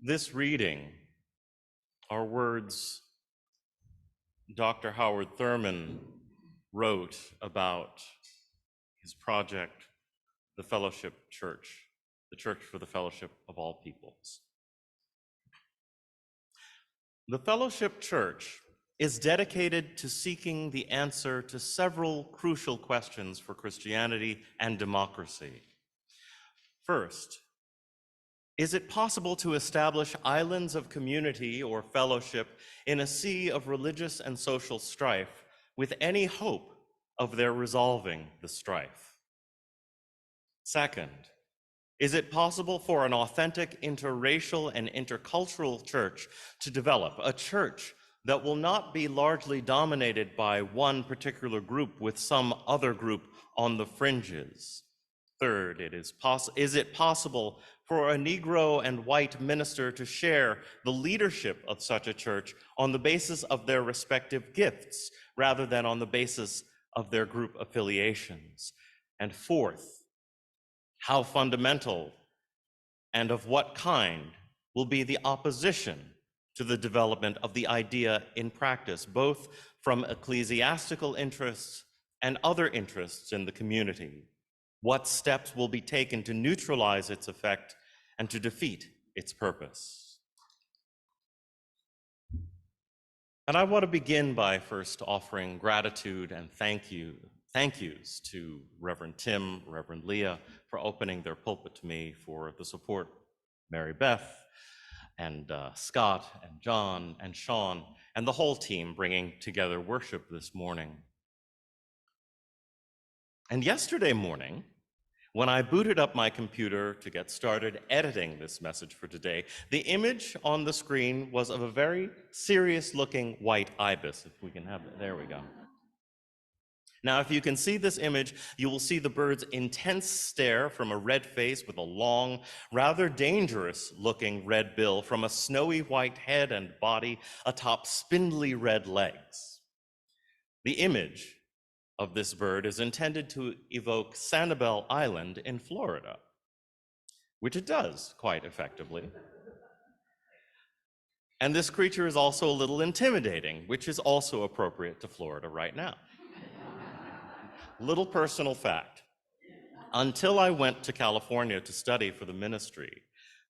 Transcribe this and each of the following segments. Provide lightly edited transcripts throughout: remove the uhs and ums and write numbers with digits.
This reading are words Dr. Howard Thurman wrote about his project, the Fellowship Church, the Church for the Fellowship of All Peoples. The Fellowship Church is dedicated to seeking the answer to several crucial questions for Christianity and democracy. First, is it possible to establish islands of community or fellowship in a sea of religious and social strife with any hope of their resolving the strife? Second, is it possible for an authentic interracial and intercultural church to develop, a church that will not be largely dominated by one particular group with some other group on the fringes? Third, is it possible for a Negro and white minister to share the leadership of such a church on the basis of their respective gifts rather than on the basis of their group affiliations? And fourth, how fundamental and of what kind will be the opposition to the development of the idea in practice, both from ecclesiastical interests and other interests in the community? What steps will be taken to neutralize its effect and to defeat its purpose? And I want to begin by first offering gratitude and thank yous to Reverend Tim, Reverend Leah for opening their pulpit to me, for the support, Mary Beth and Scott and John and Sean and the whole team bringing together worship this morning. And yesterday morning, when I booted up my computer to get started editing this message for today, the image on the screen was of a very serious-looking white ibis, if we can have it. There we go. Now, if you can see this image, you will see the bird's intense stare from a red face with a long, rather dangerous-looking red bill from a snowy white head and body atop spindly red legs. The image of this bird is intended to evoke Sanibel Island in Florida, which it does quite effectively. And this creature is also a little intimidating, which is also appropriate to Florida right now. Little personal fact. Until I went to California to study for the ministry,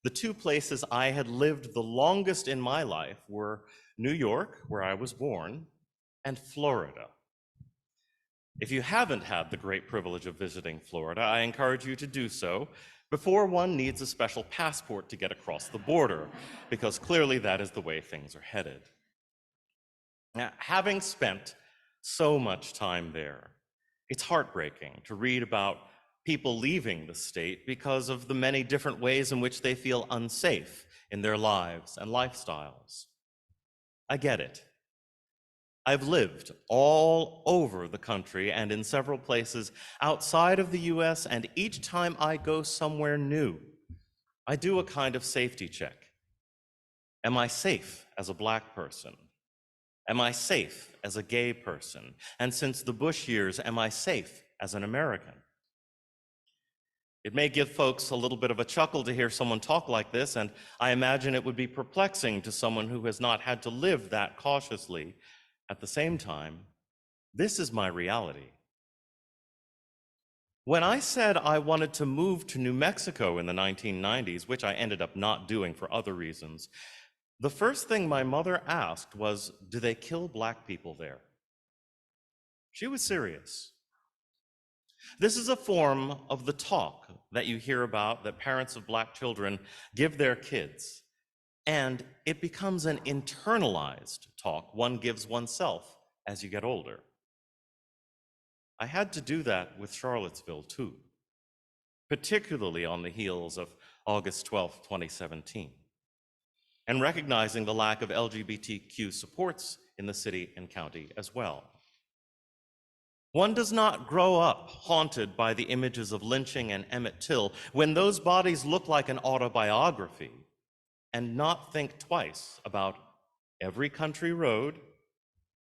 the two places I had lived the longest in my life were New York, where I was born, and Florida. If you haven't had the great privilege of visiting Florida, I encourage you to do so before one needs a special passport to get across the border, because clearly that is the way things are headed. Now, having spent so much time there, it's heartbreaking to read about people leaving the state because of the many different ways in which they feel unsafe in their lives and lifestyles. I get it. I've lived all over the country and in several places outside of the US, and each time I go somewhere new, I do a kind of safety check. Am I safe as a Black person? Am I safe as a gay person? And since the Bush years, am I safe as an American? It may give folks a little bit of a chuckle to hear someone talk like this, and I imagine it would be perplexing to someone who has not had to live that cautiously. At the same time, this is my reality. When I said I wanted to move to New Mexico in the 1990s, which I ended up not doing for other reasons, the first thing my mother asked was, do they kill Black people there? She was serious. This is a form of the talk that you hear about that parents of Black children give their kids. And it becomes an internalized talk one gives oneself as you get older. I had to do that with Charlottesville too, particularly on the heels of August 12, 2017, and recognizing the lack of LGBTQ supports in the city and county as well. One does not grow up haunted by the images of lynching and Emmett Till when those bodies look like an autobiography, and not think twice about every country road,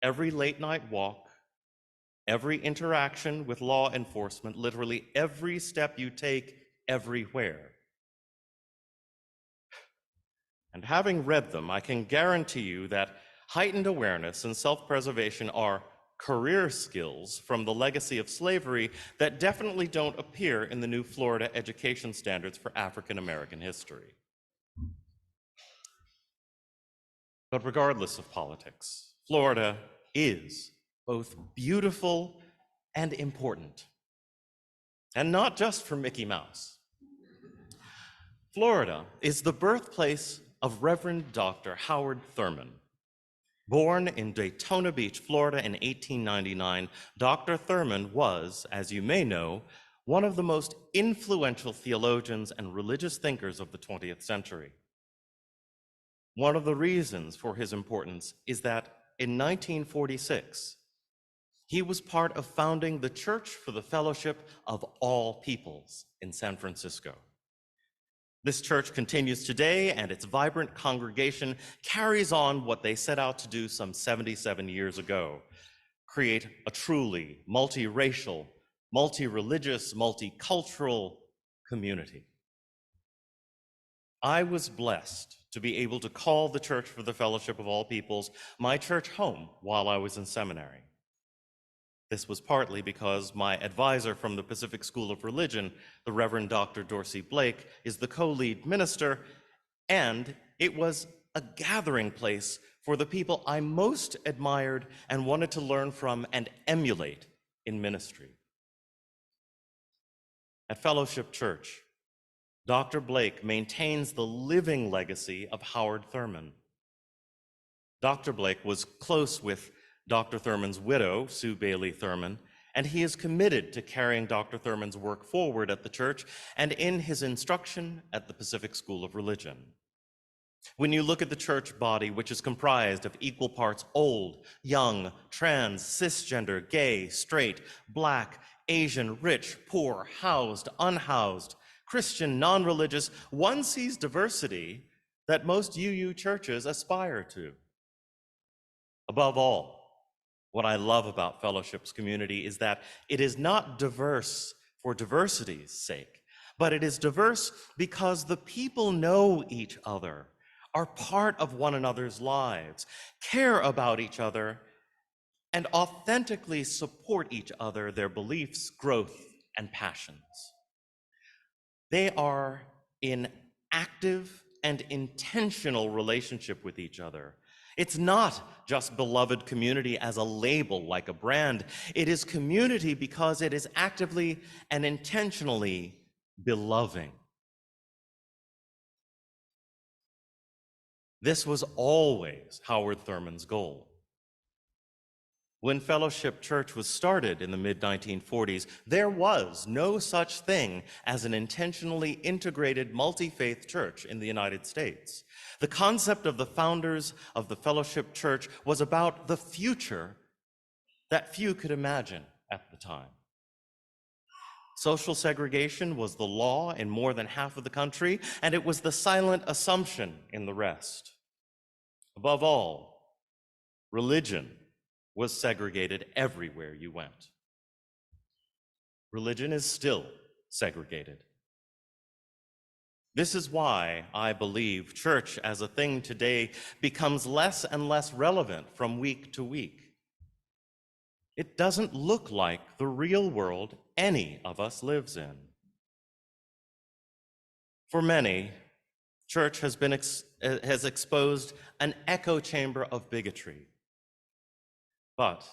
every late night walk, every interaction with law enforcement, literally every step you take everywhere. And having read them, I can guarantee you that heightened awareness and self-preservation are career skills from the legacy of slavery that definitely don't appear in the new Florida education standards for African American history. But regardless of politics, Florida is both beautiful and important. And not just for Mickey Mouse. Florida is the birthplace of Reverend Dr. Howard Thurman. Born in Daytona Beach, Florida in 1899, Dr. Thurman was, as you may know, one of the most influential theologians and religious thinkers of the 20th century. One of the reasons for his importance is that in 1946, he was part of founding the Church for the Fellowship of All Peoples in San Francisco. This church continues today, and its vibrant congregation carries on what they set out to do some 77 years ago: create a truly multiracial, multi-religious, multicultural community. I was blessed to be able to call the Church for the Fellowship of All Peoples my church home while I was in seminary. This was partly because my advisor from the Pacific School of Religion, the Reverend Dr. Dorsey Blake, is the co-lead minister, and it was a gathering place for the people I most admired and wanted to learn from and emulate in ministry. At Fellowship Church, Dr. Blake maintains the living legacy of Howard Thurman. Dr. Blake was close with Dr. Thurman's widow, Sue Bailey Thurman, and he is committed to carrying Dr. Thurman's work forward at the church and in his instruction at the Pacific School of Religion. When you look at the church body, which is comprised of equal parts old, young, trans, cisgender, gay, straight, Black, Asian, rich, poor, housed, unhoused, Christian, non-religious, one sees diversity that most UU churches aspire to. Above all, what I love about Fellowship's community is that it is not diverse for diversity's sake, but it is diverse because the people know each other, are part of one another's lives, care about each other, and authentically support each other, their beliefs, growth, and passions. They are in active and intentional relationship with each other. It's not just beloved community as a label, like a brand. It is community because it is actively and intentionally beloving. This was always Howard Thurman's goal. When Fellowship Church was started in the mid-1940s, there was no such thing as an intentionally integrated multi-faith church in the United States. The concept of the founders of the Fellowship Church was about the future that few could imagine at the time. Social segregation was the law in more than half of the country, and it was the silent assumption in the rest. Above all, religion was segregated everywhere you went. Religion is still segregated. This is why I believe church as a thing today becomes less and less relevant from week to week. It doesn't look like the real world any of us lives in. For many, church has exposed an echo chamber of bigotry. But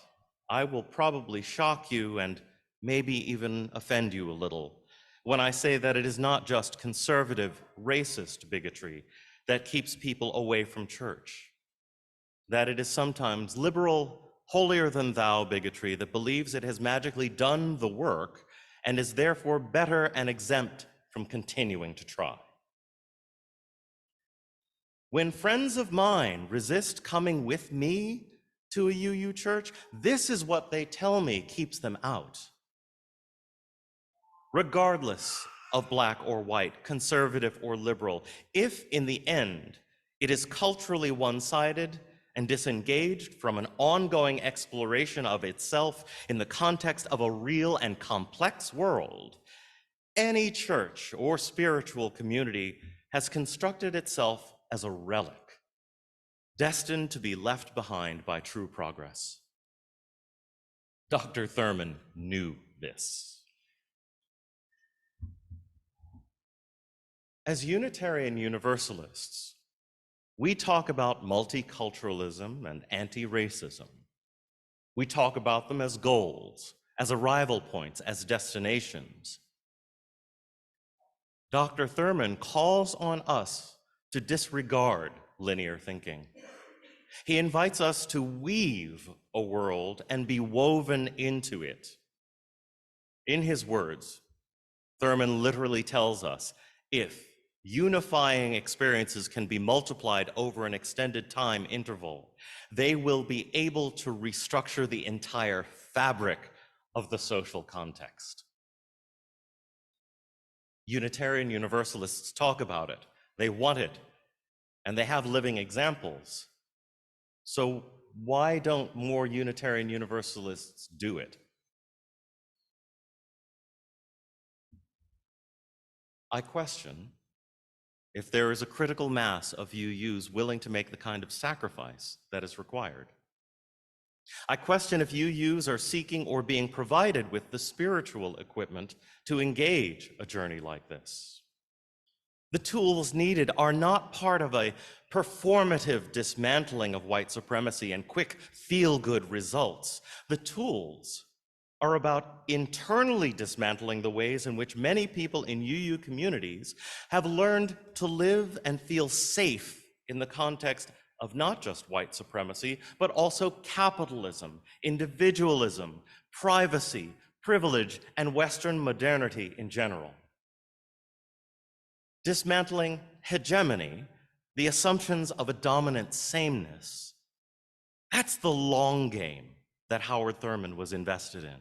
I will probably shock you and maybe even offend you a little when I say that it is not just conservative, racist bigotry that keeps people away from church, that it is sometimes liberal, holier-than-thou bigotry that believes it has magically done the work and is therefore better and exempt from continuing to try. When friends of mine resist coming with me to a UU church, this is what they tell me keeps them out. Regardless of Black or white, conservative or liberal, if in the end it is culturally one-sided and disengaged from an ongoing exploration of itself in the context of a real and complex world, any church or spiritual community has constructed itself as a relic, destined to be left behind by true progress. Dr. Thurman knew this. As Unitarian Universalists, we talk about multiculturalism and anti-racism. We talk about them as goals, as arrival points, as destinations. Dr. Thurman calls on us to disregard linear thinking. He invites us to weave a world and be woven into it. In his words, Thurman literally tells us, if unifying experiences can be multiplied over an extended time interval, they will be able to restructure the entire fabric of the social context. Unitarian Universalists talk about it, they want it, and they have living examples. So why don't more Unitarian Universalists do it? I question if there is a critical mass of UUs willing to make the kind of sacrifice that is required. I question if UUs are seeking or being provided with the spiritual equipment to engage a journey like this. The tools needed are not part of a performative dismantling of white supremacy and quick feel-good results. The tools are about internally dismantling the ways in which many people in UU communities have learned to live and feel safe in the context of not just white supremacy, but also capitalism, individualism, privacy, privilege, and Western modernity in general. Dismantling hegemony, the assumptions of a dominant sameness, that's the long game that Howard Thurman was invested in.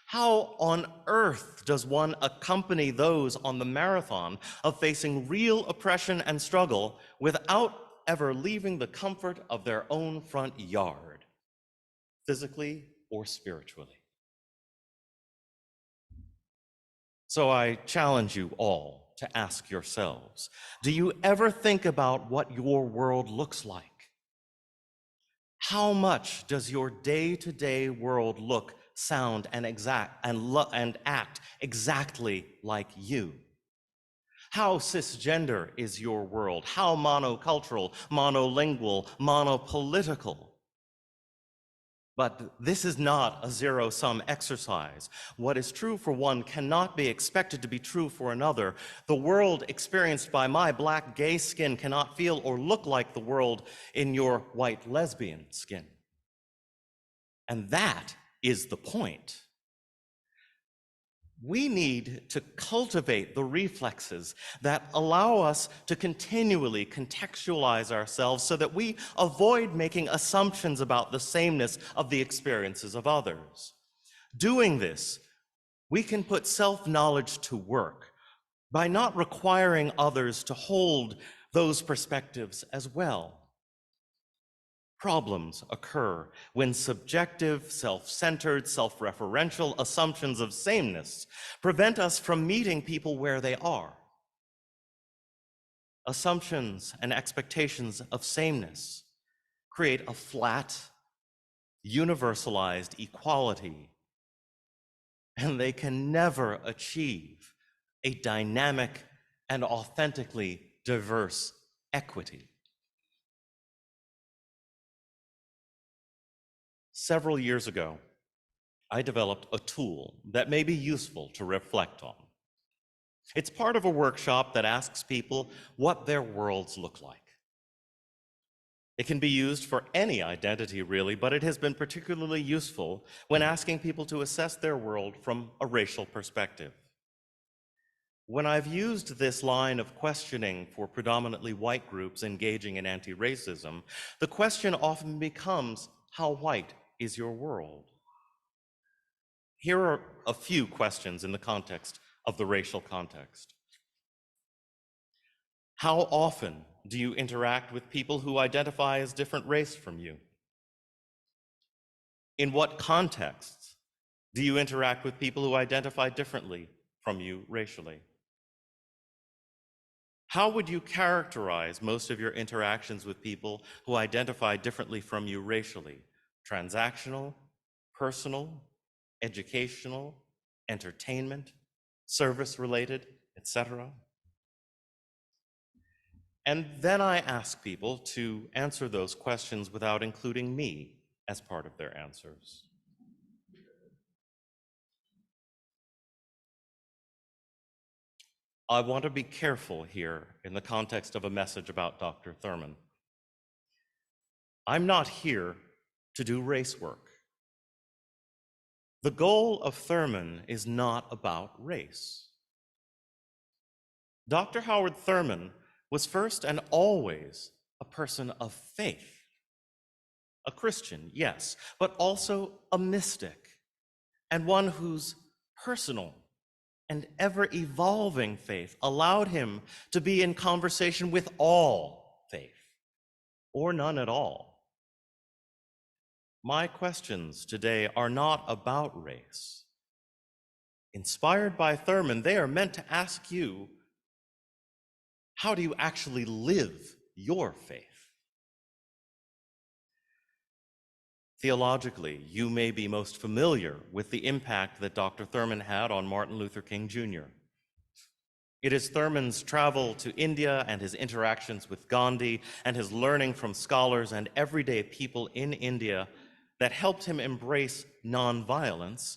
How on earth does one accompany those on the marathon of facing real oppression and struggle without ever leaving the comfort of their own front yard, physically or spiritually? So I challenge you all to ask yourselves, do you ever think about what your world looks like? How much does your day-to-day world look, sound, and act exactly like you? How cisgender is your world? How monocultural, monolingual, monopolitical? But this is not a zero-sum exercise. What is true for one cannot be expected to be true for another. The world experienced by my black gay skin cannot feel or look like the world in your white lesbian skin. And that is the point. We need to cultivate the reflexes that allow us to continually contextualize ourselves so that we avoid making assumptions about the sameness of the experiences of others. Doing this, we can put self-knowledge to work by not requiring others to hold those perspectives as well. Problems occur when subjective, self-centered, self-referential assumptions of sameness prevent us from meeting people where they are. Assumptions and expectations of sameness create a flat, universalized equality, and they can never achieve a dynamic and authentically diverse equity. Several years ago, I developed a tool that may be useful to reflect on. It's part of a workshop that asks people what their worlds look like. It can be used for any identity, really, but it has been particularly useful when asking people to assess their world from a racial perspective. When I've used this line of questioning for predominantly white groups engaging in anti-racism, the question often becomes, how white is your world? Here are a few questions in the context of the racial context. How often do you interact with people who identify as different race from you? In what contexts do you interact with people who identify differently from you racially? How would you characterize most of your interactions with people who identify differently from you racially? Transactional, personal, educational, entertainment, service-related, etc.? And then I ask people to answer those questions without including me as part of their answers. I want to be careful here in the context of a message about Dr. Thurman. I'm not here to do race work. The goal of Thurman is not about race. Dr. Howard Thurman was first and always a person of faith. A Christian, yes, but also a mystic, and one whose personal and ever-evolving faith allowed him to be in conversation with all faith, or none at all. My questions today are not about race. Inspired by Thurman, they are meant to ask you, how do you actually live your faith? Theologically, you may be most familiar with the impact that Dr. Thurman had on Martin Luther King Jr. It is Thurman's travel to India and his interactions with Gandhi and his learning from scholars and everyday people in India that helped him embrace nonviolence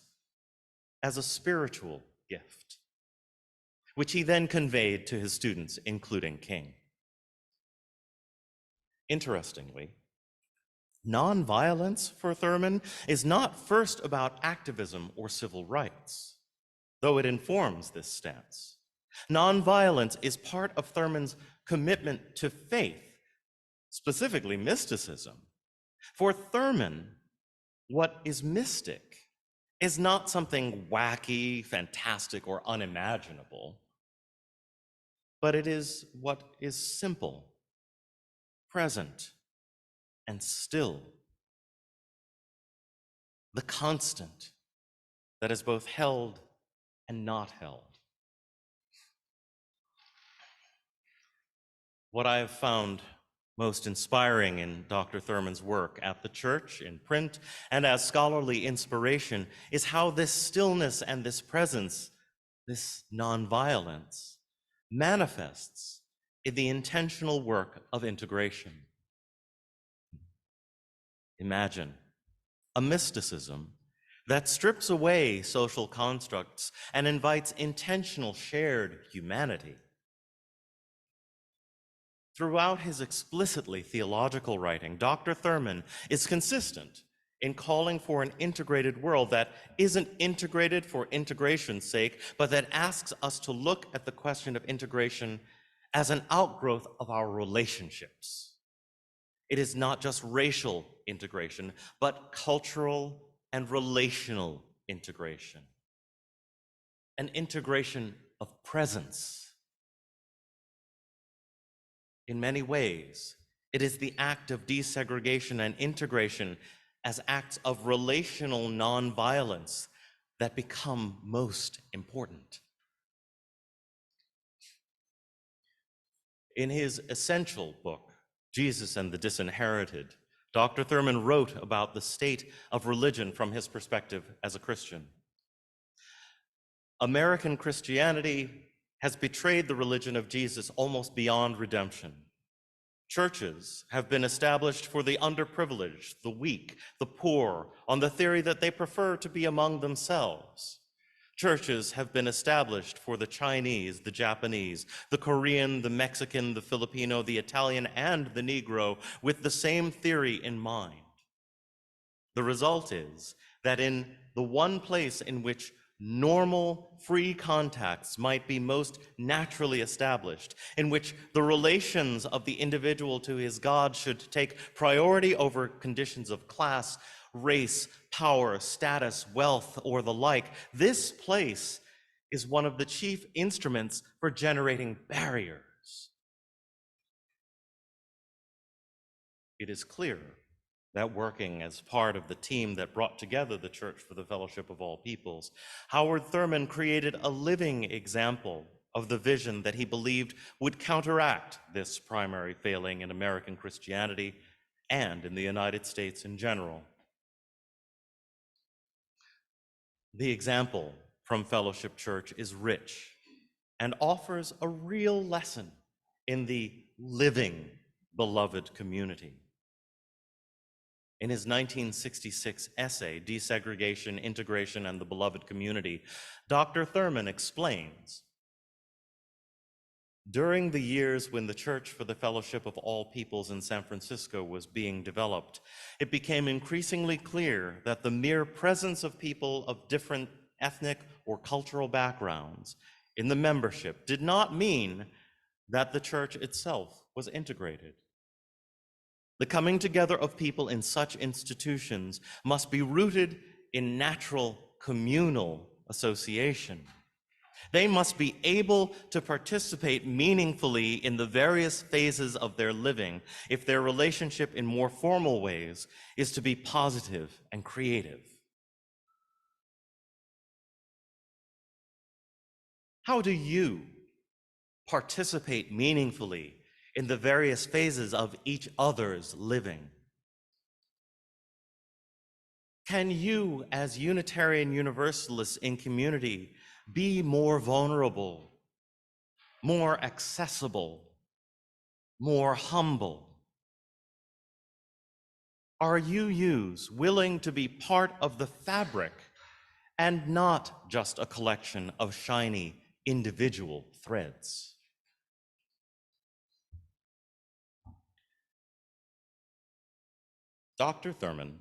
as a spiritual gift, which he then conveyed to his students, including King. Interestingly, nonviolence for Thurman is not first about activism or civil rights, though it informs this stance. Nonviolence is part of Thurman's commitment to faith, specifically mysticism. For Thurman, what is mystic is not something wacky, fantastic, or unimaginable, but it is what is simple, present, and still. The constant that is both held and not held. What I have found most inspiring in Dr. Thurman's work at the church, in print, and as scholarly inspiration is how this stillness and this presence, this nonviolence, manifests in the intentional work of integration. Imagine a mysticism that strips away social constructs and invites intentional shared humanity. Throughout his explicitly theological writing, Dr. Thurman is consistent in calling for an integrated world that isn't integrated for integration's sake, but that asks us to look at the question of integration as an outgrowth of our relationships. It is not just racial integration, but cultural and relational integration. An integration of presence. In many ways, it is the act of desegregation and integration as acts of relational nonviolence that become most important. In his essential book, Jesus and the Disinherited, Dr. Thurman wrote about the state of religion from his perspective as a Christian. American Christianity has betrayed the religion of Jesus almost beyond redemption. Churches have been established for the underprivileged, the weak, the poor, on the theory that they prefer to be among themselves. Churches have been established for the Chinese, the Japanese, the Korean, the Mexican, the Filipino, the Italian, and the Negro with the same theory in mind. The result is that in the one place in which normal, free contacts might be most naturally established, in which the relations of the individual to his God should take priority over conditions of class, race, power, status, wealth, or the like, this place is one of the chief instruments for generating barriers. It is clear that working as part of the team that brought together the Church for the Fellowship of All Peoples, Howard Thurman created a living example of the vision that he believed would counteract this primary failing in American Christianity and in the United States in general. The example from Fellowship Church is rich and offers a real lesson in the living beloved community. In his 1966 essay, Desegregation, Integration, and the Beloved Community, Dr. Thurman explains, during the years when the Church for the Fellowship of All Peoples in San Francisco was being developed, it became increasingly clear that the mere presence of people of different ethnic or cultural backgrounds in the membership did not mean that the church itself was integrated. The coming together of people in such institutions must be rooted in natural communal association. They must be able to participate meaningfully in the various phases of their living if their relationship in more formal ways is to be positive and creative. How do you participate meaningfully in the various phases of each other's living? Can you, as Unitarian Universalists in community, be more vulnerable, more accessible, more humble? Are UUs willing to be part of the fabric and not just a collection of shiny individual threads? Dr. Thurman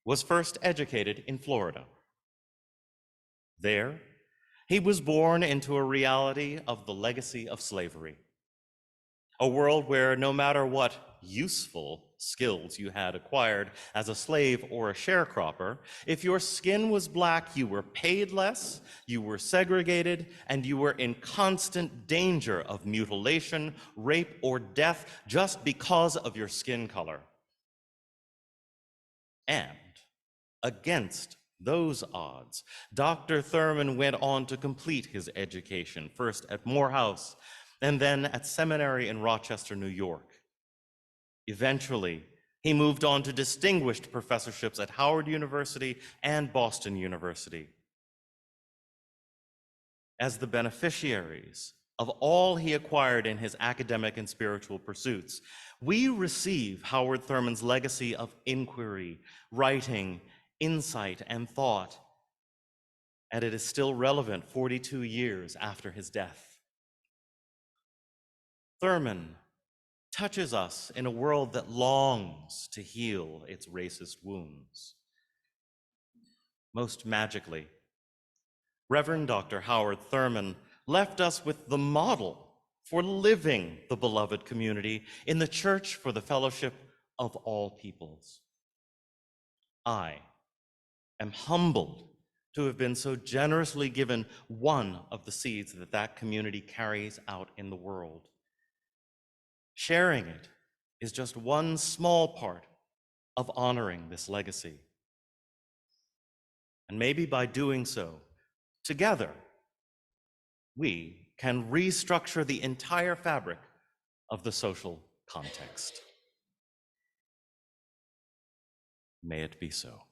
was first educated in Florida. There, he was born into a reality of the legacy of slavery, a world where no matter what useful skills you had acquired as a slave or a sharecropper, if your skin was black, you were paid less, you were segregated, and you were in constant danger of mutilation, rape, or death just because of your skin color. And against those odds, Dr. Thurman went on to complete his education, first at Morehouse and then at seminary in Rochester, New York. Eventually, he moved on to distinguished professorships at Howard University and Boston University. As the beneficiaries of all he acquired in his academic and spiritual pursuits, we receive Howard Thurman's legacy of inquiry, writing, insight, and thought, and it is still relevant 42 years after his death. Thurman touches us in a world that longs to heal its racist wounds. Most magically, Reverend Dr. Howard Thurman left us with the model for living the beloved community in the Church for the Fellowship of All Peoples. I am humbled to have been so generously given one of the seeds that that community carries out in the world. Sharing it is just one small part of honoring this legacy. And maybe by doing so, together, we can restructure the entire fabric of the social context. May it be so.